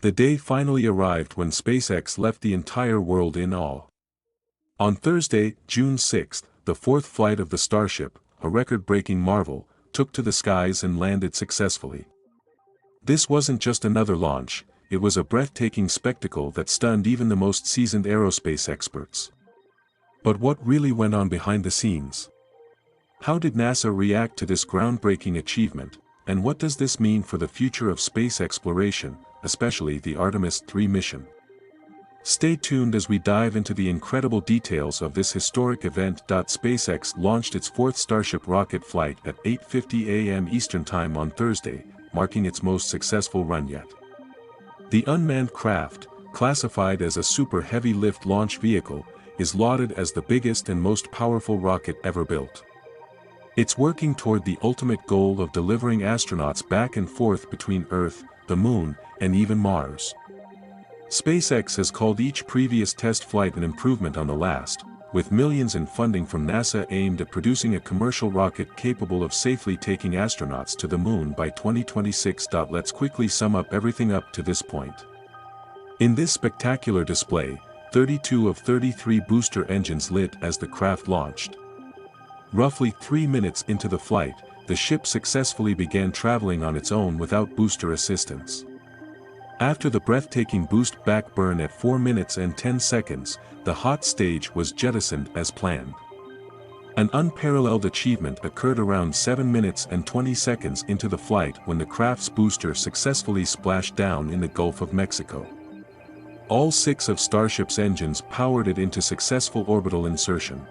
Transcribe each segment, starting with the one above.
The day finally arrived when SpaceX left the entire world in awe. On Thursday, June 6, the fourth flight of the Starship, a record-breaking marvel, took to the skies and landed successfully. This wasn't just another launch, it was a breathtaking spectacle that stunned even the most seasoned aerospace experts. But what really went on behind the scenes? How did NASA react to this groundbreaking achievement, and what does this mean for the future of space exploration, especially the Artemis 3 mission? Stay tuned as we dive into the incredible details of this historic event. SpaceX launched its fourth Starship rocket flight at 8:50 a.m. Eastern Time on Thursday, marking its most successful run yet. The unmanned craft, classified as a super heavy-lift launch vehicle, is lauded as the biggest and most powerful rocket ever built. It's working toward the ultimate goal of delivering astronauts back and forth between Earth, the Moon, and even Mars. SpaceX has called each previous test flight an improvement on the last, with millions in funding from NASA aimed at producing a commercial rocket capable of safely taking astronauts to the Moon by 2026. Let's quickly sum up everything up to this point. In this spectacular display, 32 of 33 booster engines lit as the craft launched. Roughly 3 minutes into the flight, the ship successfully began traveling on its own without booster assistance. After the breathtaking boost back burn at 4 minutes and 10 seconds, the hot stage was jettisoned as planned. An unparalleled achievement occurred around 7 minutes and 20 seconds into the flight when the craft's booster successfully splashed down in the Gulf of Mexico. All 6 of Starship's engines powered it into successful orbital insertion.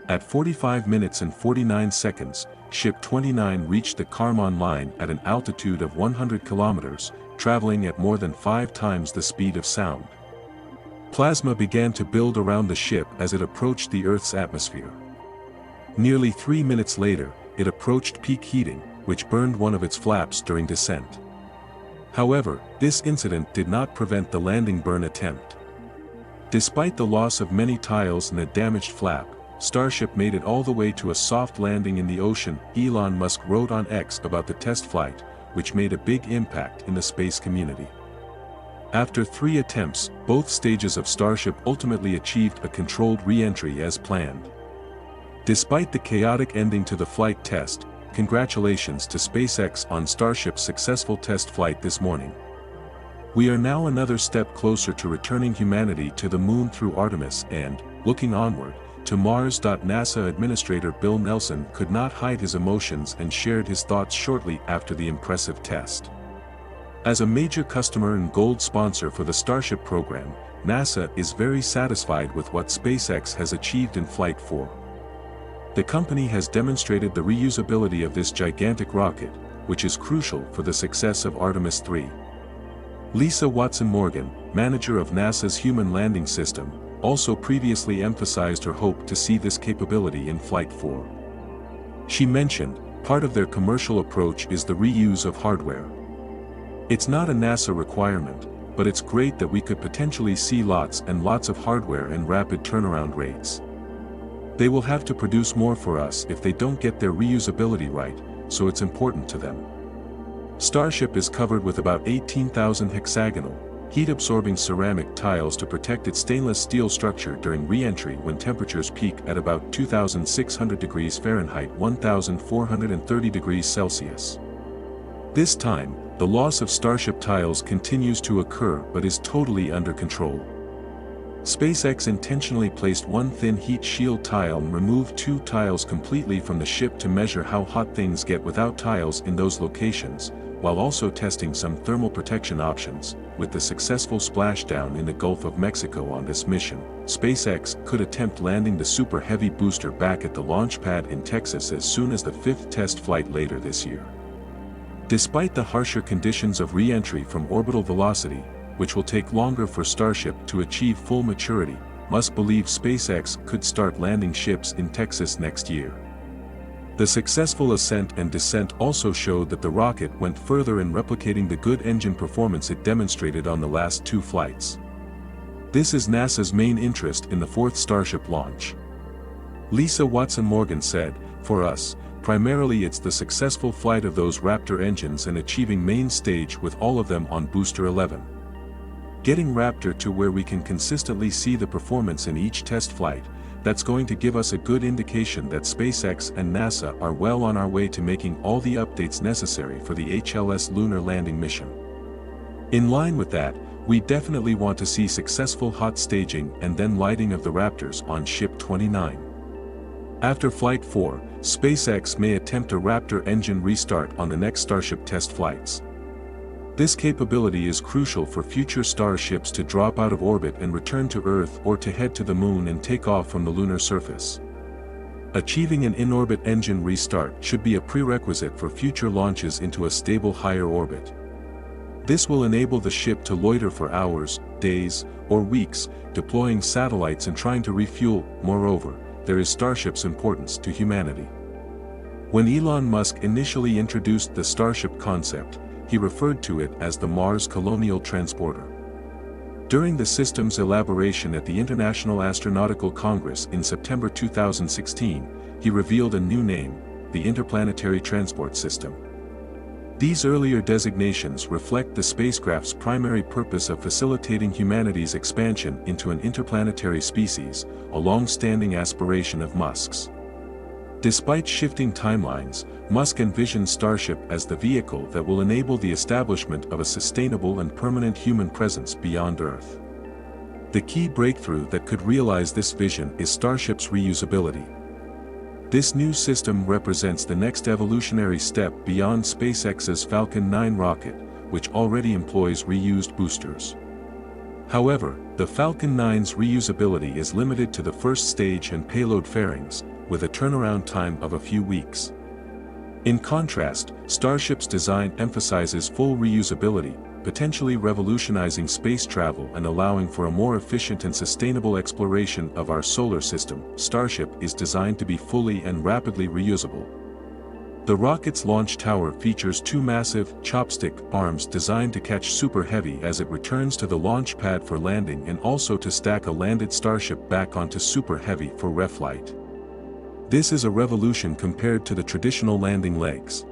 At 45 minutes and 49 seconds, Ship 29 reached the Kármán line at an altitude of 100 kilometers, traveling at more than 5 times the speed of sound. Plasma began to build around the ship as it approached the Earth's atmosphere. Nearly 3 minutes later, it approached peak heating, which burned one of its flaps during descent. However, this incident did not prevent the landing burn attempt. Despite the loss of many tiles and a damaged flap, Starship made it all the way to a soft landing in the ocean. Elon Musk wrote on X about the test flight, which made a big impact in the space community. After 3 attempts, both stages of Starship ultimately achieved a controlled re-entry as planned. Despite the chaotic ending to the flight test, congratulations to SpaceX on Starship's successful test flight this morning. We are now another step closer to returning humanity to the Moon through Artemis and, looking onward, to Mars. NASA Administrator Bill Nelson could not hide his emotions and shared his thoughts shortly after the impressive test. As a major customer and gold sponsor for the Starship program, NASA is very satisfied with what SpaceX has achieved in Flight 4. The company has demonstrated the reusability of this gigantic rocket, which is crucial for the success of Artemis 3. Lisa Watson-Morgan, manager of NASA's Human Landing System, also previously emphasized her hope to see this capability in Flight 4. She mentioned, part of their commercial approach is the reuse of hardware. It's not a NASA requirement, but it's great that we could potentially see lots and lots of hardware and rapid turnaround rates. They will have to produce more for us if they don't get their reusability right, so it's important to them. Starship is covered with about 18,000 hexagonal, heat-absorbing ceramic tiles to protect its stainless steel structure during re-entry when temperatures peak at about 2,600 degrees Fahrenheit 1,430 degrees Celsius. This time, the loss of Starship tiles continues to occur but is totally under control. SpaceX intentionally placed one thin heat shield tile and removed 2 tiles completely from the ship to measure how hot things get without tiles in those locations, while also testing some thermal protection options. With the successful splashdown in the Gulf of Mexico on this mission, SpaceX could attempt landing the Super Heavy booster back at the launch pad in Texas as soon as the 5th test flight later this year. Despite the harsher conditions of re-entry from orbital velocity, which will take longer for Starship to achieve full maturity, Musk believes SpaceX could start landing ships in Texas next year. The successful ascent and descent also showed that the rocket went further in replicating the good engine performance it demonstrated on the last 2 flights. This is NASA's main interest in the 4th Starship launch. Lisa Watson-Morgan said, "For us, primarily it's the successful flight of those Raptor engines and achieving main stage with all of them on Booster 11. Getting Raptor to where we can consistently see the performance in each test flight, that's going to give us a good indication that SpaceX and NASA are well on our way to making all the updates necessary for the HLS lunar landing mission. In line with that, we definitely want to see successful hot staging and then lighting of the Raptors on Ship 29. After Flight 4, SpaceX may attempt a Raptor engine restart on the next Starship test flights. This capability is crucial for future starships to drop out of orbit and return to Earth or to head to the Moon and take off from the lunar surface. Achieving an in-orbit engine restart should be a prerequisite for future launches into a stable higher orbit. This will enable the ship to loiter for hours, days, or weeks, deploying satellites and trying to refuel. Moreover, there is Starship's importance to humanity. When Elon Musk initially introduced the Starship concept, he referred to it as the Mars Colonial Transporter. During the system's elaboration at the International Astronautical Congress in September 2016, he revealed a new name, the Interplanetary Transport System. These earlier designations reflect the spacecraft's primary purpose of facilitating humanity's expansion into an interplanetary species, a long-standing aspiration of Musk's. Despite shifting timelines, Musk envisions Starship as the vehicle that will enable the establishment of a sustainable and permanent human presence beyond Earth. The key breakthrough that could realize this vision is Starship's reusability. This new system represents the next evolutionary step beyond SpaceX's Falcon 9 rocket, which already employs reused boosters. However, the Falcon 9's reusability is limited to the first stage and payload fairings, with a turnaround time of a few weeks. In contrast, Starship's design emphasizes full reusability, potentially revolutionizing space travel and allowing for a more efficient and sustainable exploration of our solar system. Starship is designed to be fully and rapidly reusable. The rocket's launch tower features two massive, chopstick arms designed to catch Super Heavy as it returns to the launch pad for landing and also to stack a landed Starship back onto Super Heavy for reflight. This is a revolution compared to the traditional landing legs.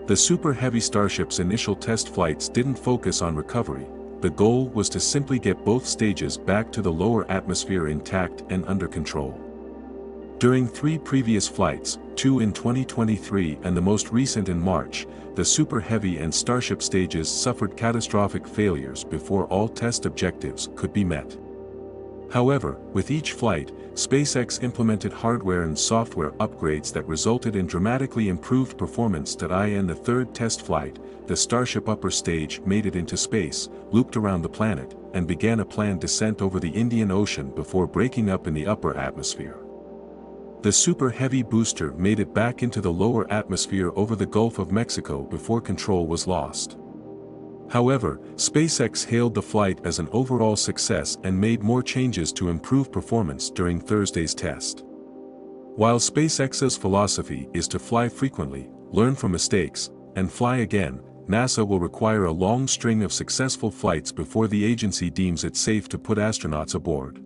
The Super Heavy Starship's initial test flights didn't focus on recovery. The goal was to simply get both stages back to the lower atmosphere intact and under control. During 3 previous flights, 2 in 2023 and the most recent in March, the Super Heavy and Starship stages suffered catastrophic failures before all test objectives could be met. However, with each flight, SpaceX implemented hardware and software upgrades that resulted in dramatically improved performance. In the third test flight, the Starship upper stage made it into space, looped around the planet, and began a planned descent over the Indian Ocean before breaking up in the upper atmosphere. The Super Heavy booster made it back into the lower atmosphere over the Gulf of Mexico before control was lost. However, SpaceX hailed the flight as an overall success and made more changes to improve performance during Thursday's test. While SpaceX's philosophy is to fly frequently, learn from mistakes, and fly again, NASA will require a long string of successful flights before the agency deems it safe to put astronauts aboard.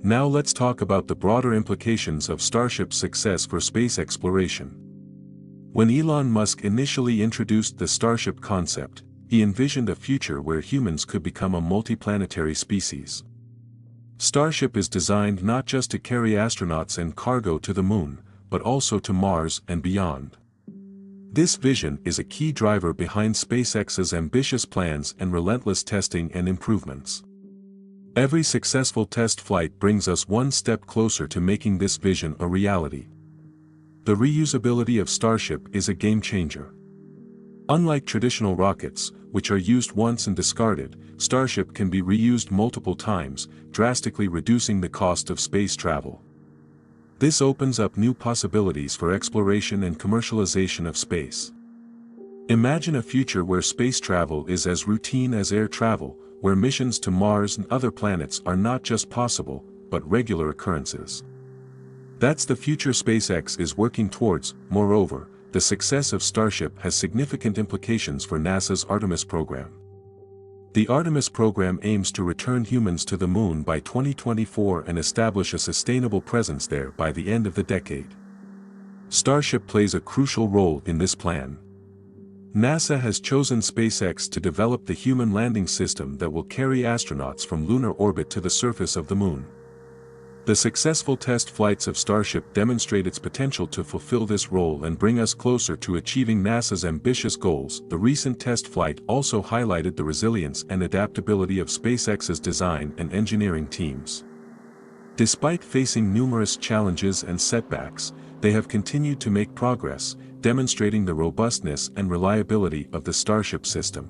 Now let's talk about the broader implications of Starship's success for space exploration. When Elon Musk initially introduced the Starship concept, he envisioned a future where humans could become a multiplanetary species. Starship is designed not just to carry astronauts and cargo to the Moon, but also to Mars and beyond. This vision is a key driver behind SpaceX's ambitious plans and relentless testing and improvements. Every successful test flight brings us one step closer to making this vision a reality. The reusability of Starship is a game changer. Unlike traditional rockets, which are used once and discarded, Starship can be reused multiple times, drastically reducing the cost of space travel. This opens up new possibilities for exploration and commercialization of space. Imagine a future where space travel is as routine as air travel, where missions to Mars and other planets are not just possible, but regular occurrences. That's the future SpaceX is working towards. Moreover, the success of Starship has significant implications for NASA's Artemis program. The Artemis program aims to return humans to the Moon by 2024 and establish a sustainable presence there by the end of the decade. Starship plays a crucial role in this plan. NASA has chosen SpaceX to develop the human landing system that will carry astronauts from lunar orbit to the surface of the Moon. The successful test flights of Starship demonstrate its potential to fulfill this role and bring us closer to achieving NASA's ambitious goals. The recent test flight also highlighted the resilience and adaptability of SpaceX's design and engineering teams. Despite facing numerous challenges and setbacks, they have continued to make progress, demonstrating the robustness and reliability of the Starship system.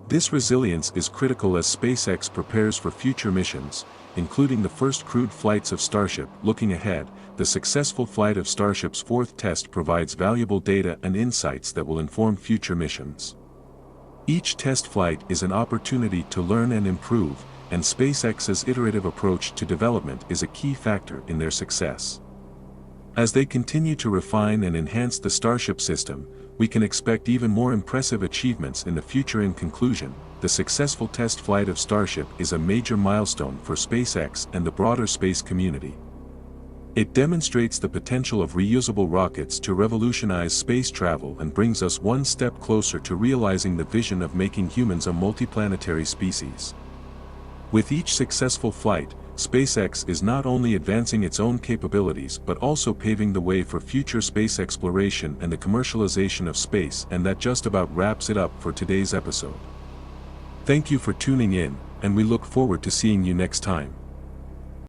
This resilience is critical as SpaceX prepares for future missions, including the first crewed flights of Starship. Looking ahead, the successful flight of Starship's fourth test provides valuable data and insights that will inform future missions. Each test flight is an opportunity to learn and improve, and SpaceX's iterative approach to development is a key factor in their success. As they continue to refine and enhance the Starship system, we can expect even more impressive achievements in the future. In conclusion, the successful test flight of Starship is a major milestone for SpaceX and the broader space community. It demonstrates the potential of reusable rockets to revolutionize space travel and brings us one step closer to realizing the vision of making humans a multiplanetary species. With each successful flight, SpaceX is not only advancing its own capabilities but also paving the way for future space exploration and the commercialization of space. And that just about wraps it up for today's episode. Thank you for tuning in, and we look forward to seeing you next time.